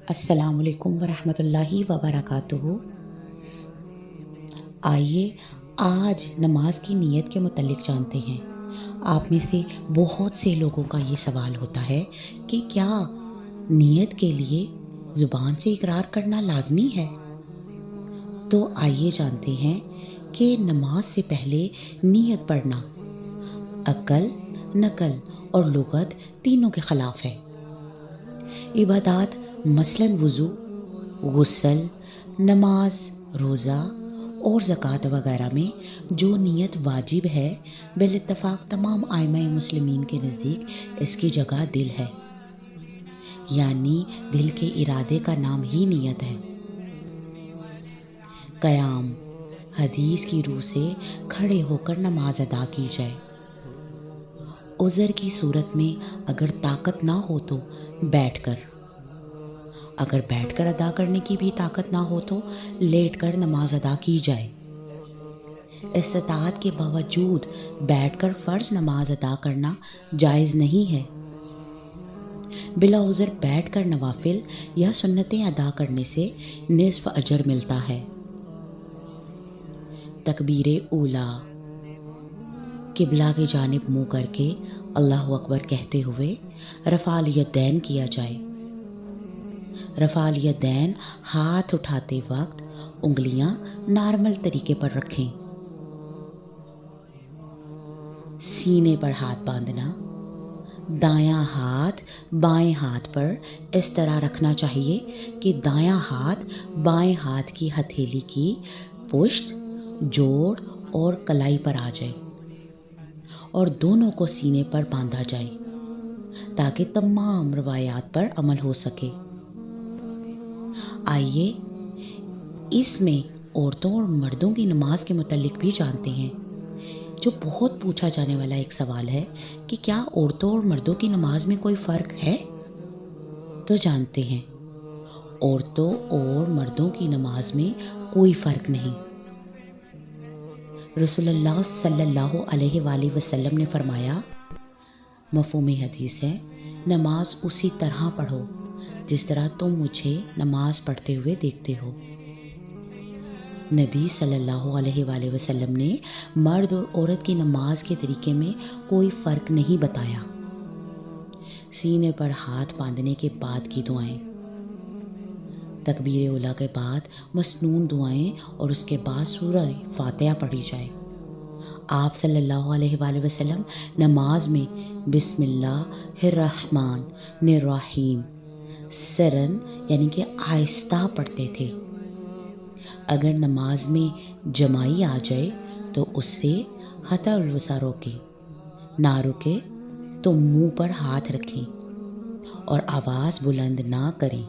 السلام علیکم ورحمۃ اللہ وبرکاتہ۔ آئیے آج نماز کی نیت کے متعلق جانتے ہیں۔ آپ میں سے بہت سے لوگوں کا یہ سوال ہوتا ہے کہ کیا نیت کے لیے زبان سے اقرار کرنا لازمی ہے؟ تو آئیے جانتے ہیں کہ نماز سے پہلے نیت پڑھنا عقل، نقل اور لغت تینوں کے خلاف ہے۔ عبادات مثلاً وضو، غسل، نماز، روزہ اور زکوٰۃ وغیرہ میں جو نیت واجب ہے، بالاتفاق تمام ائمہ مسلمین کے نزدیک اس کی جگہ دل ہے، یعنی دل کے ارادے کا نام ہی نیت ہے۔ قیام، حدیث کی روح سے کھڑے ہو کر نماز ادا کی جائے۔ عذر کی صورت میں اگر طاقت نہ ہو تو بیٹھ کر، اگر بیٹھ کر ادا کرنے کی بھی طاقت نہ ہو تو لیٹ کر نماز ادا کی جائے۔ استطاعت کے باوجود بیٹھ کر فرض نماز ادا کرنا جائز نہیں ہے۔ بلا عذر بیٹھ کر نوافل یا سنتیں ادا کرنے سے نصف اجر ملتا ہے۔ تکبیر اولیٰ، قبلہ کی جانب منہ کر کے اللہ اکبر کہتے ہوئے رفع الیدین کیا جائے۔ رفع الیدین ہاتھ اٹھاتے وقت انگلیاں نارمل طریقے پر رکھیں۔ سینے پر ہاتھ باندھنا، دایاں ہاتھ بائیں ہاتھ پر اس طرح رکھنا چاہیے کہ دایاں ہاتھ بائیں ہاتھ کی ہتھیلی کی پشت، جوڑ اور کلائی پر آ جائے اور دونوں کو سینے پر باندھا جائے تاکہ تمام روایات پر عمل ہو سکے۔ آئیے اس میں عورتوں اور مردوں کی نماز کے متعلق بھی جانتے ہیں، جو بہت پوچھا جانے والا ایک سوال ہے کہ کیا عورتوں اور مردوں کی نماز میں کوئی فرق ہے؟ تو جانتے ہیں، عورتوں اور مردوں کی نماز میں کوئی فرق نہیں۔ رسول اللہ صلی اللہ علیہ وآلہ وسلم نے فرمایا، مفہوم حدیث ہے، نماز اسی طرح پڑھو جس طرح تم مجھے نماز پڑھتے ہوئے دیکھتے ہو۔ نبی صلی اللہ علیہ وآلہ وسلم نے مرد اور عورت کی نماز کے طریقے میں کوئی فرق نہیں بتایا۔ سینے پر ہاتھ باندھنے کے بعد کی دعائیں، تکبیر اولیٰ کے بعد مسنون دعائیں اور اس کے بعد سورہ فاتحہ پڑھی جائے۔ آپ صلی اللہ علیہ وآلہ وسلم نماز میں بسم اللہ الرحمن الرحیم سرن یعنی کہ آہستہ پڑھتے تھے۔ اگر نماز میں جمائی آ جائے تو اس سے حتی الوسع روکیں، نہ رکے تو منہ پر ہاتھ رکھیں اور آواز بلند نہ کریں۔